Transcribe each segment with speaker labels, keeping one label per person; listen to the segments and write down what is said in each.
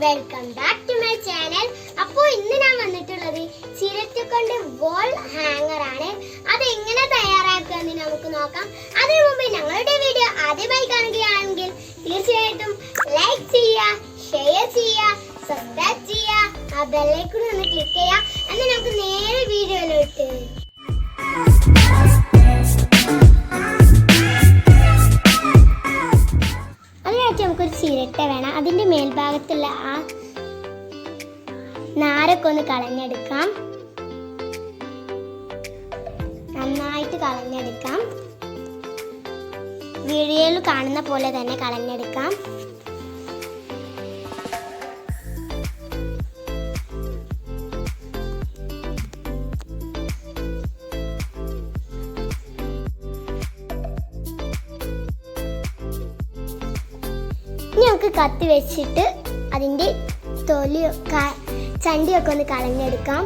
Speaker 1: Welcome back to my channel. അപ്പോൾ ഇന്ന് ഞാൻ വന്നിട്ടുള്ളത് ചിരട്ട കൊണ്ട് വോൾ ഹാങ്ങർ ആണ്. അത് എങ്ങനെ തയ്യാറാക്കുക എന്ന് നമുക്ക് നോക്കാം. അതിനു മുമ്പ് ഞങ്ങളുടെ വീഡിയോ ആദ്യമായി കാണുകയാണെങ്കിൽ തീർച്ചയായിട്ടും ലൈക്ക് ചെയ്യുക, ഷെയർ ചെയ്യുക, സബ്സ്ക്രൈബ് ചെയ്യുക, ആ ബെല്ലൈക്കൺ ഒന്ന് ക്ലിക്ക് ചെയ്യുക. എന്നാൽ നമുക്ക് നേരെ വീഡിയോയിലോട്ട്. നമുക്കൊരു ചിരട്ട വേണം. അതിൻ്റെ മേൽഭാഗത്തുള്ള ആ നാരൊക്കെ ഒന്ന് കളഞ്ഞെടുക്കാം. നന്നായിട്ട് കളഞ്ഞെടുക്കാം. വീഡിയോയിൽ കാണുന്ന പോലെ തന്നെ കളഞ്ഞെടുക്കാം. ഇനി നമുക്ക് കത്തി വെച്ചിട്ട് അതിൻ്റെ ചണ്ടിയൊക്കെ ഒന്ന് കളഞ്ഞെടുക്കാം.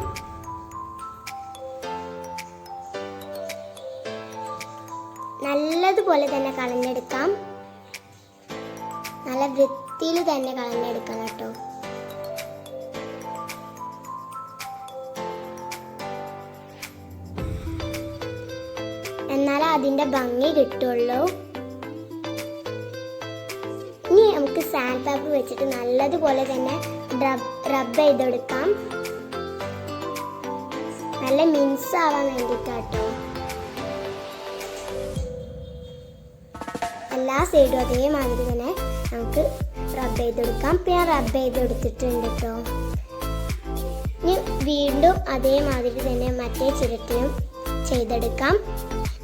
Speaker 1: നല്ലതുപോലെ തന്നെ കളഞ്ഞെടുക്കാം. നല്ല വൃത്തിയിൽ തന്നെ കളഞ്ഞെടുക്കണം കേട്ടോ. എന്നാലേ അതിൻ്റെ ഭംഗി കിട്ടുള്ളൂ. ഇനി നമുക്ക് സാൻഡ് പേപ്പർ വെച്ചിട്ട് നല്ലതുപോലെ തന്നെ റബ്ബ് ചെയ്തെടുക്കാം. നല്ല മിൻസ് ആവാൻ വേണ്ടിയിട്ടാട്ടോ. എല്ലാ സൈഡും അതേമാതിരി തന്നെ നമുക്ക് റബ്ബ് ചെയ്തെടുക്കാം. ഇപ്പം ഞാൻ റബ്ബ് ചെയ്തെടുത്തിട്ടുണ്ട് കേട്ടോ. ഇനി വീണ്ടും അതേമാതിരി തന്നെ മറ്റേ ചിരട്ടയും ചെയ്തെടുക്കാം.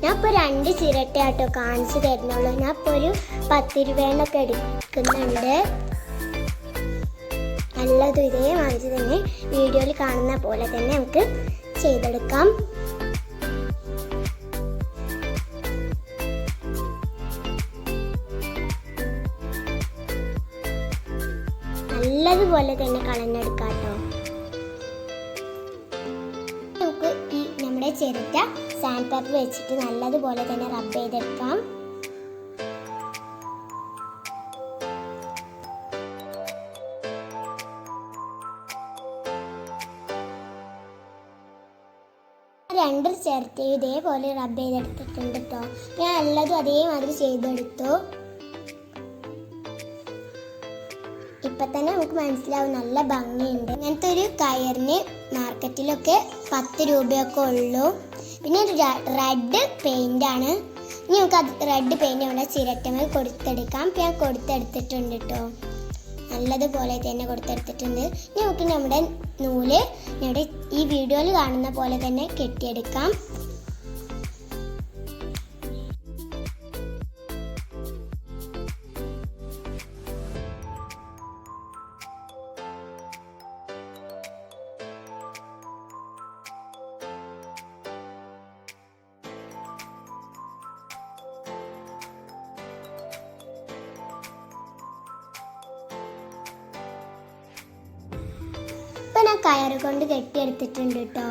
Speaker 1: ഞാൻ ഇപ്പോൾ 2 ചിരട്ടയാട്ടോ കാണിച്ചു തരുന്നുള്ളൂ. ഞാൻ ഇപ്പോൾ ഒരു 10 രൂപേന്നൊക്കെ എടുക്കുന്നുണ്ട്. നല്ലതും ഇതേമാതിരി തന്നെ വീഡിയോയിൽ കാണുന്ന പോലെ തന്നെ നമുക്ക് ചെയ്തെടുക്കാം. നല്ലതുപോലെ തന്നെ കളഞ്ഞെടുക്കാം കേട്ടോ. നമുക്ക് ഈ നമ്മുടെ ചിരട്ട സാൻഡ് പേപ്പർ വെച്ചിട്ട് നല്ലതുപോലെ തന്നെ റബ്ബ് ചെയ്തെടുക്കാം. രണ്ട് ചിരട്ടയും ഇതേപോലെ റബ്ബ് ചെയ്തെടുത്തിട്ടുണ്ട് കേട്ടോ. ഞാൻ എല്ലാതും അതേമാതിരി ചെയ്തെടുത്തു. ഇപ്പൊ തന്നെ നമുക്ക് മനസ്സിലാവും നല്ല ഭംഗിയുണ്ട്. ഇങ്ങനത്തെ ഒരു കയറിന് മാർക്കറ്റിലൊക്കെ 10 രൂപയൊക്കെ ഉള്ളൂ. പിന്നെ ഒരു റെഡ് പെയിന്റ് ആണ്. ഇനി നമുക്ക് അത് റെഡ് പെയിന്റ് നമ്മുടെ ചിരട്ടമേൽ കൊടുത്തെടുക്കാം. ഞാൻ കൊടുത്തെടുത്തിട്ടുണ്ട് കേട്ടോ. നല്ലതുപോലെ തന്നെ കൊടുത്തെടുത്തിട്ടുണ്ട്. ഇനി നമുക്ക് നമ്മുടെ നൂല് നമ്മുടെ ഈ വീഡിയോയിൽ കാണുന്ന പോലെ തന്നെ കെട്ടിയെടുക്കാം. ഇപ്പം ഞാൻ കയറ് കൊണ്ട് കെട്ടിയെടുത്തിട്ടുണ്ട് കേട്ടോ.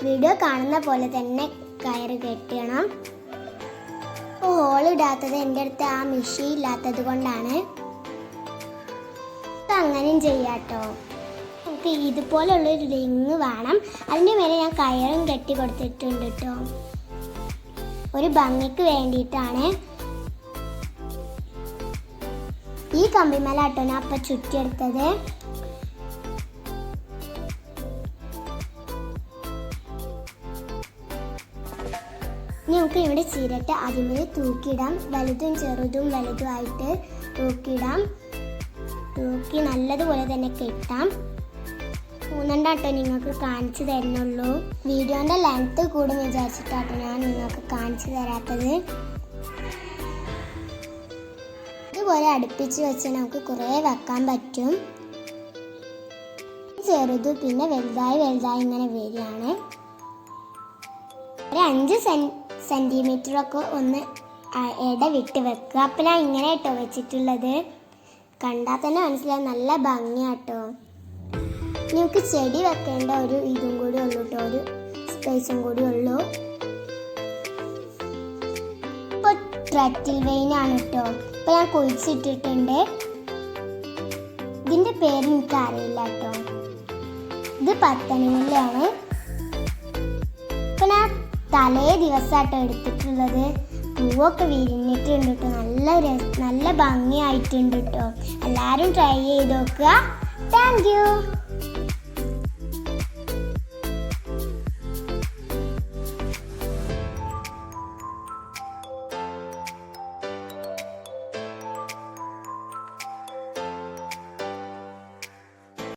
Speaker 1: വീഡിയോ കാണുന്ന പോലെ തന്നെ കയറ് കെട്ടിയണം. ഹോൾ ഇടാത്തത് എൻ്റെ അടുത്ത് ആ മെഷീൻ ഇല്ലാത്തത് കൊണ്ടാണ്. അങ്ങനെയും ചെയ്യാട്ടോ. നമുക്ക് ഇതുപോലുള്ളൊരു റിങ് വേണം. അതിൻ്റെ മേലെ ഞാൻ കയറും കെട്ടി കൊടുത്തിട്ടുണ്ട് കേട്ടോ. ഒരു ഭംഗിക്ക് വേണ്ടിയിട്ടാണ്. ഈ കമ്പിമേലാട്ടോ ഞാൻ അപ്പം ചുറ്റിയെടുത്തത്. ഇനി നമുക്ക് ഇവിടെ ചിരട്ട അതിമേൽ തൂക്കിയിടാം. വലുതും ചെറുതും വലുതുമായിട്ട് തൂക്കിയിടാം. തൂക്കി നല്ലതുപോലെ തന്നെ കെട്ടാം. 3 നിങ്ങൾക്ക് കാണിച്ചു തരുന്നുള്ളൂ. വീഡിയോൻ്റെ ലെങ്ത്ത് കൂടും വിചാരിച്ചിട്ടാട്ടോ ഞാൻ നിങ്ങൾക്ക് കാണിച്ചു തരാത്തത്. ഇതുപോലെ അടുപ്പിച്ച് വെച്ച് നമുക്ക് കുറേ വെക്കാൻ പറ്റും. ചെറുത് പിന്നെ വലുതായി ഇങ്ങനെ വരികയാണ്. ഒരു 5 സെൻറ്റിമീറ്ററൊക്കെ ഒന്ന് ഇടവിട്ട് വെക്കുക. അപ്പം ഞാൻ ഇങ്ങനെ കേട്ടോ വെച്ചിട്ടുള്ളത്. കണ്ടാൽ തന്നെ മനസ്സിലാവും നല്ല ഭംഗിയാട്ടോ. നമുക്ക് ചെടി വെക്കേണ്ട ഒരു ഇതും കൂടി ഉള്ളൂ കേട്ടോ. ഒരു സ്പേസും കൂടി ഉള്ളൂ. ഇപ്പോൾ ട്രറ്റിൽ വെയിനാണ് കേട്ടോ. ഇപ്പോൾ ഞാൻ കുഴിച്ചിട്ടിട്ടുണ്ട്. ഇതിൻ്റെ പേര് എനിക്ക് അറിയില്ല കേട്ടോ. ഇത് പത്തണിമുല്ലയാണ്. ഇപ്പം ഞാൻ തലേ ദിവസമായിട്ടോ എടുത്തിട്ടുള്ളത്. പൂവൊക്കെ വിരിഞ്ഞിട്ടുണ്ട് കേട്ടോ. നല്ല ഭംഗിയായിട്ടുണ്ട് കേട്ടോ. എല്ലാവരും ട്രൈ ചെയ്ത് നോക്കുക. Thank you.